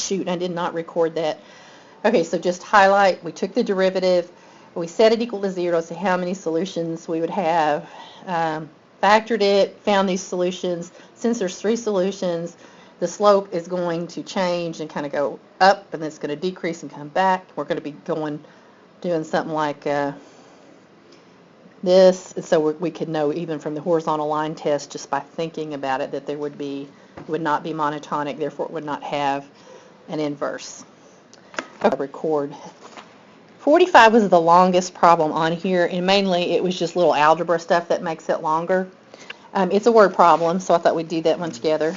shoot, I did not record that. Okay, so just highlight, we took the derivative, we set it equal to 0, so how many solutions we would have. Factored it, found these solutions. Since there's 3 solutions, the slope is going to change and kind of go up, and then it's going to decrease and come back. We're going to be doing something like this, so we could know even from the horizontal line test just by thinking about it that there would not be monotonic, therefore it would not have an inverse. Okay, record. 45 was the longest problem on here, and mainly it was just little algebra stuff that makes it longer. It's a word problem, so I thought we'd do that one together.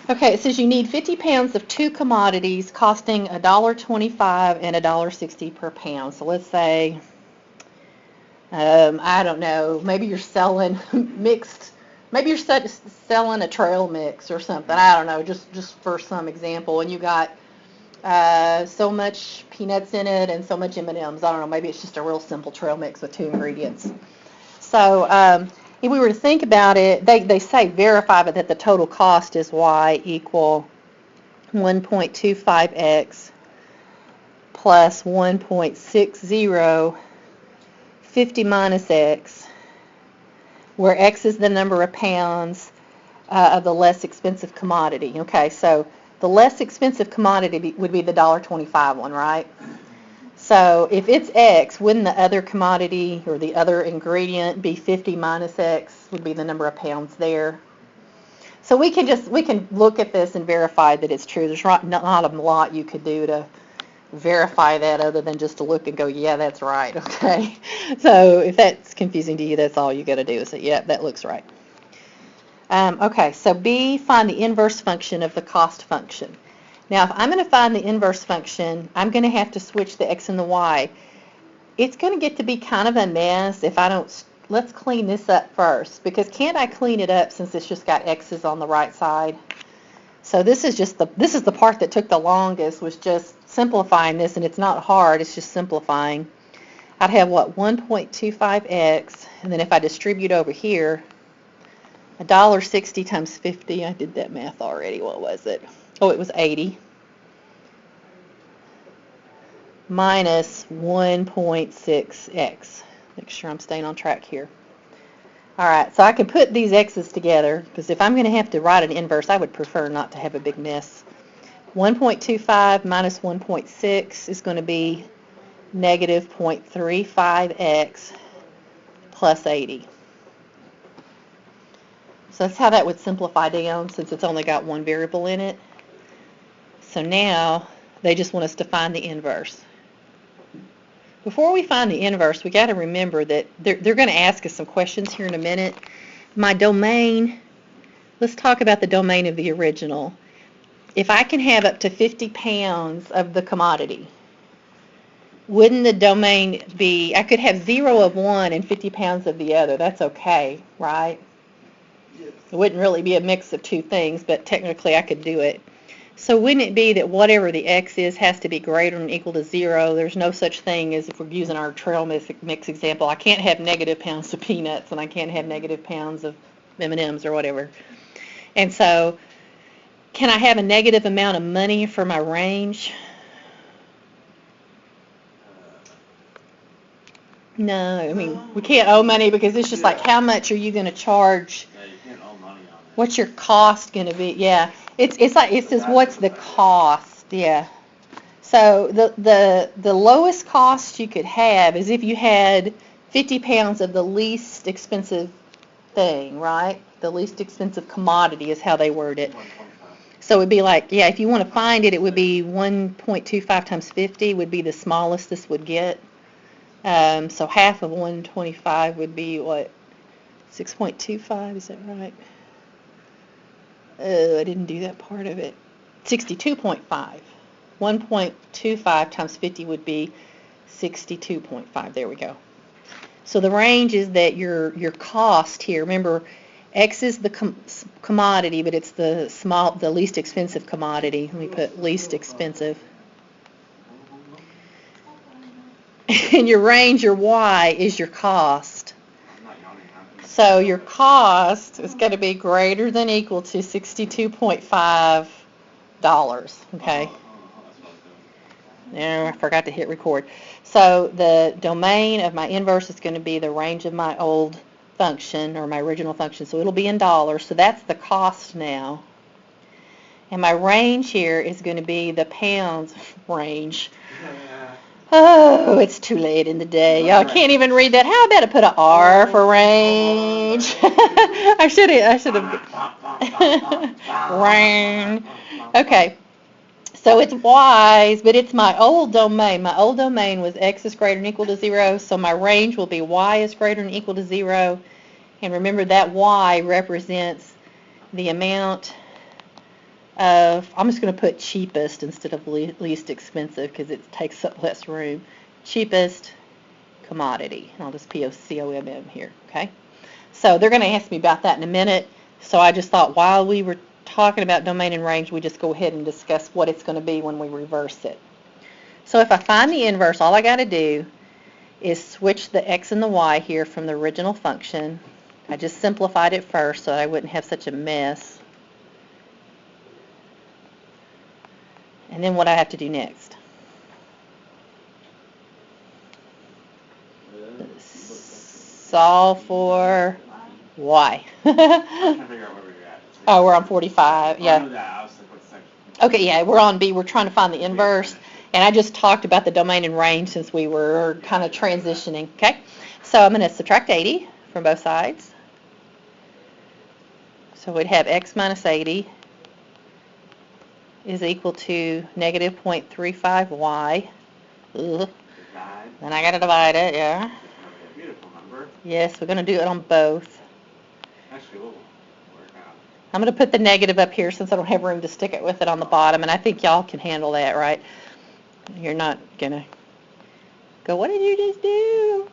Okay, it says you need 50 pounds of 2 commodities costing $1.25 and $1.60 per pound. So let's say, I don't know, maybe you're selling maybe you're selling a trail mix or something. I don't know, just for some example, and you got so much peanuts in it and so much M&Ms. I don't know, maybe it's just a real simple trail mix with 2 ingredients. So if we were to think about it, they say verify that the total cost is y equal 1.25x plus 1.60, 50 minus x, where x is the number of pounds of the less expensive commodity. Okay, so the less expensive commodity would be the $1.25 one, right? So if it's x, wouldn't the other commodity or the other ingredient be 50 minus x would be the number of pounds there? So we can look at this and verify that it's true. There's not a lot you could do to verify that other than just to look and go, yeah, that's right, okay? So if that's confusing to you, that's all you got to do is say, yeah, that looks right. Okay, so B, find the inverse function of the cost function. Now, if I'm going to find the inverse function, I'm going to have to switch the x and the y. It's going to get to be kind of a mess if I don't. Let's clean this up first, because can't I clean it up since it's just got x's on the right side? So this is the part that took the longest, was just simplifying this, and it's not hard, it's just simplifying. I'd have, what, 1.25x, and then if I distribute over here, $1.60 times 50, I did that math already, what was it? Oh, it was 80, minus 1.6x. Make sure I'm staying on track here. All right, so I can put these x's together, because if I'm going to have to write an inverse, I would prefer not to have a big mess. 1.25 minus 1.6 is going to be negative 0.35x plus 80. So that's how that would simplify down, since it's only got one variable in it. So now they just want us to find the inverse. Before we find the inverse, we got to remember that they're going to ask us some questions here in a minute. My domain, let's talk about the domain of the original. If I can have up to 50 pounds of the commodity, wouldn't the domain be, I could have 0 of one and 50 pounds of the other. That's okay, right? Yes. It wouldn't really be a mix of 2 things, but technically I could do it. So wouldn't it be that whatever the x is has to be greater than or equal to 0? There's no such thing as, if we're using our trail mix example, I can't have negative pounds of peanuts and I can't have negative pounds of M&Ms or whatever. And so can I have a negative amount of money for my range? No, I mean, we can't owe money, because it's just like, how much are you going to charge? Yeah, you can't owe money on it. What's your cost going to be? Yeah. It's like, it says, what's the cost? Yeah. So the lowest cost you could have is if you had 50 pounds of the least expensive thing, right? The least expensive commodity is how they word it. 125. So it would be like, yeah, if you want to find it, it would be 1.25 times 50 would be the smallest this would get. So half of 125 would be, what, 6.25, is that right? I didn't do that part of it. 62.5. 1.25 times 50 would be 62.5. There we go. So the range is that your cost here, remember, X is the commodity, but it's the least expensive commodity. Let me put least expensive. And your range, your Y, is your cost. So your cost is going to be greater than or equal to 62.5 dollars, okay? There, I forgot to hit record. So the domain of my inverse is going to be the range of my old function, or my original function, so it'll be in dollars, so that's the cost now. And my range here is going to be the pounds range. Oh, it's too late in the day. Y'all can't even read that. How about I put an R for range? I should have. Range. Okay. So it's y's, but it's my old domain. My old domain was x is greater than or equal to 0, so my range will be y is greater than or equal to 0. And remember that y represents the amount of, I'm just going to put cheapest instead of least expensive because it takes up less room. Cheapest commodity. And I'll just POCOMM here, okay? So they're going to ask me about that in a minute. So I just thought while we were talking about domain and range, we just go ahead and discuss what it's going to be when we reverse it. So if I find the inverse, all I got to do is switch the x and the y here from the original function. I just simplified it first so I wouldn't have such a mess. And then what I have to do next? Solve for y. Oh, we're on 45, yeah. Okay, yeah, we're on B. We're trying to find the inverse. And I just talked about the domain and range since we were kind of transitioning, okay? So I'm going to subtract 80 from both sides. So we'd have x minus 80 is equal to negative 0.35y. Ugh. Then I got to divide it, yeah. Beautiful number. Yes, we're going to do it on both. Actually, we'll work out. I'm going to put the negative up here since I don't have room to stick it with it on the bottom, and I think y'all can handle that, right? You're not going to go, what did you just do?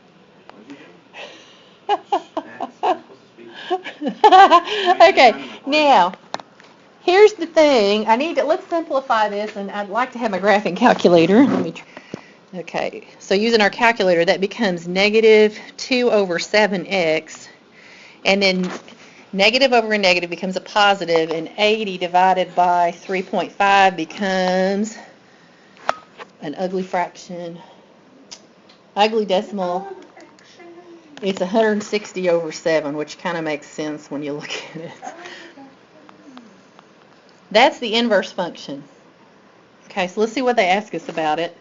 Okay, now, here's the thing. Let's simplify this, and I'd like to have my graphing calculator. Let me try. Okay, so using our calculator, that becomes negative 2 over 7x, and then negative over a negative becomes a positive, and 80 divided by 3.5 becomes an ugly fraction. Ugly decimal. It's 160 over 7, which kind of makes sense when you look at it. That's the inverse function. Okay, so let's see what they ask us about it.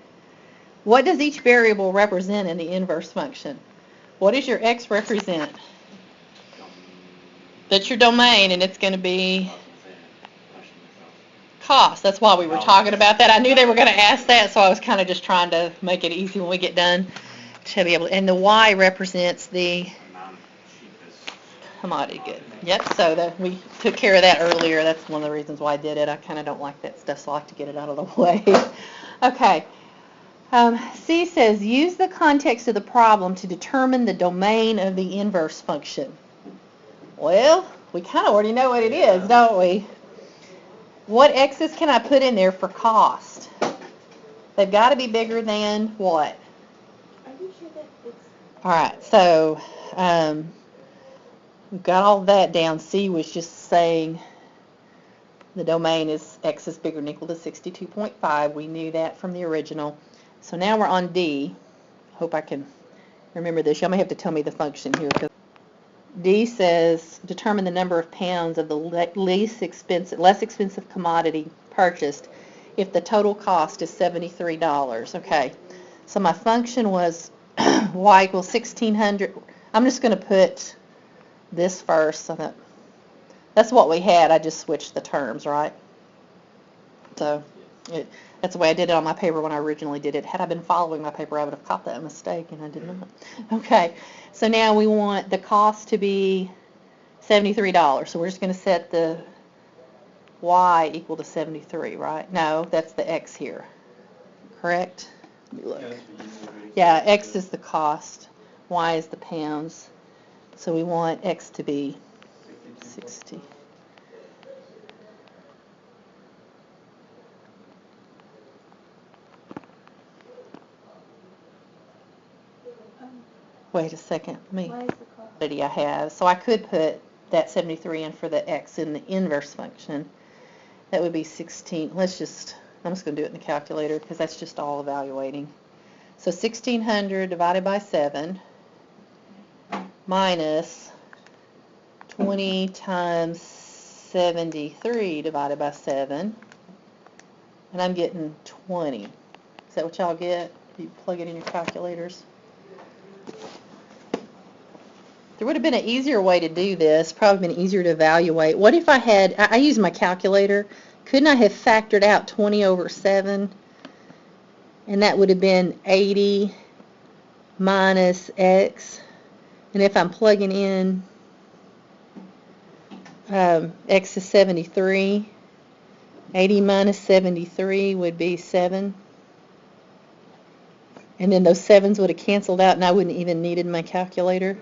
What does each variable represent in the inverse function? What does your x represent? That's your domain, and it's going to be cost. That's why we were talking about that. I knew they were going to ask that, so I was kind of just trying to make it easy when we get done to be able to. And the y represents the commodity good. Yep, so we took care of that earlier. That's one of the reasons why I did it. I kind of don't like that stuff, so I like to get it out of the way. Okay. C says, use the context of the problem to determine the domain of the inverse function. Well, we kind of already know what it is, don't we? What x's can I put in there for cost? They've got to be bigger than what? Are you sure that it's... All right, so we've got all that down. C was just saying the domain is x is bigger than or equal to 62.5. We knew that from the original. So now we're on D. Hope I can remember this. Y'all may have to tell me the function here. D says determine the number of pounds of the less expensive commodity purchased if the total cost is $73. Okay, so my function was y equals 1,600. I'm just going to put this first. So that's what we had. I just switched the terms, right? So that's the way I did it on my paper when I originally did it. Had I been following my paper, I would have caught that mistake, and I did not. Okay, so now we want the cost to be $73. So we're just going to set the y equal to 73, right? No, that's the x here. Correct? Let me look. Yeah, x is the cost. Y is the pounds. So we want x to be 60. Wait a second. Why is the cost? What I have. So I could put that 73 in for the x in the inverse function. That would be 16. I'm just going to do it in the calculator because that's just all evaluating. So 1,600 divided by 7 minus 20 times 73 divided by 7. And I'm getting 20. Is that what y'all get? You plug it in your calculators. There would have been an easier way to do this, probably been easier to evaluate. What if I used my calculator, couldn't I have factored out 20 over 7? And that would have been 80 minus x. And if I'm plugging in x is 73, 80 minus 73 would be 7. And then those 7s would have canceled out and I wouldn't even needed my calculator.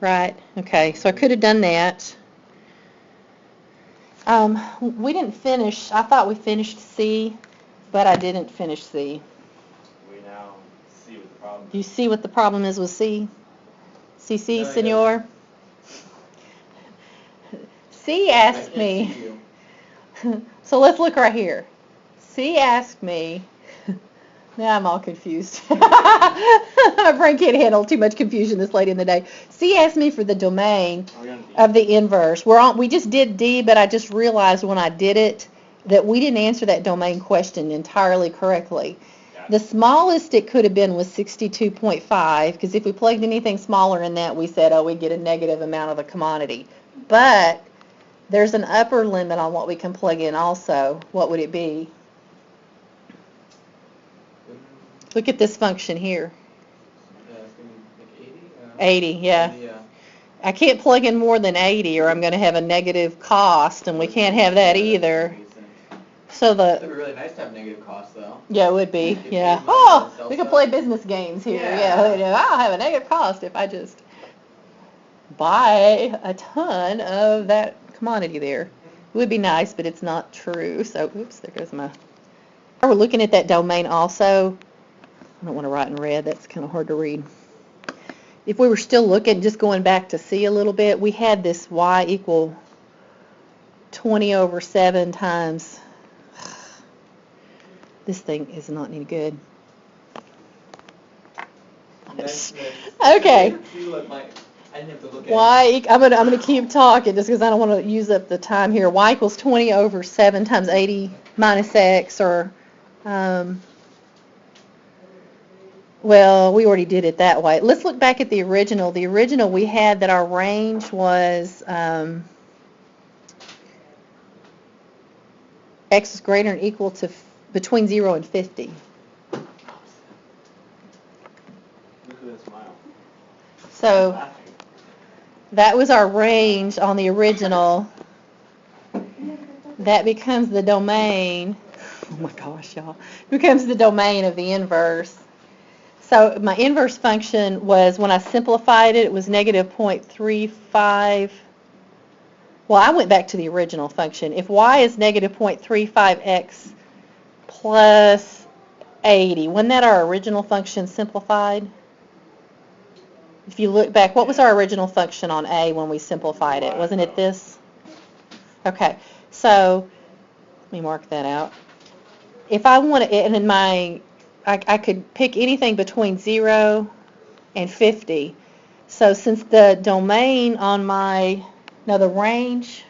Right, okay, so I could have done that. We didn't finish, I thought we finished C, but I didn't finish C. We now see what the problem Do you see what the problem is with C? CC, No, I senor? C asked me, so let's look right here. C asked me, now I'm all confused. My brain can't handle too much confusion this late in the day. C asked me for the domain of the inverse. We just did D, but I just realized when I did it that we didn't answer that domain question entirely correctly. The smallest it could have been was 62.5, because if we plugged anything smaller in that, we said, oh, we get a negative amount of the commodity. But there's an upper limit on what we can plug in also. What would it be? Look at this function here. It's going to be like 80, 80? yeah. I can't plug in more than 80 or I'm going to have a negative cost, and we can't have that either. So It'd be really nice to have negative costs, though. Yeah, it would be, If yeah. you might Oh, sell we could stuff. play business games here, Yeah. yeah. I'll have a negative cost if I just buy a ton of that commodity there. It would be nice, but it's not true. So, oops, there goes my... We're looking at that domain also. I don't want to write in red. That's kind of hard to read. If we were still looking, just going back to C a little bit, we had this y equal 20 over 7 times... This thing is not any good. Okay. I didn't have to look at Y, I'm gonna keep talking just because I don't want to use up the time here. Y equals 20 over 7 times 80 minus x, or, well, we already did it that way. Let's look back at the original. The original we had that our range was x is greater than or equal to between 0 and 50. Look at that smile. So Laughing. that was our range on the original. That becomes the domain. Oh my gosh, y'all. Becomes the domain of the inverse. So my inverse function was, when I simplified it, it was negative 0.35. Well, I went back to the original function. If y is negative 0.35x plus 80, wasn't that our original function simplified? If you look back, what was our original function on A when we simplified it? Wasn't it this? Okay, so let me mark that out. If I want to, and in I could pick anything between 0 and 50. So since the domain on the range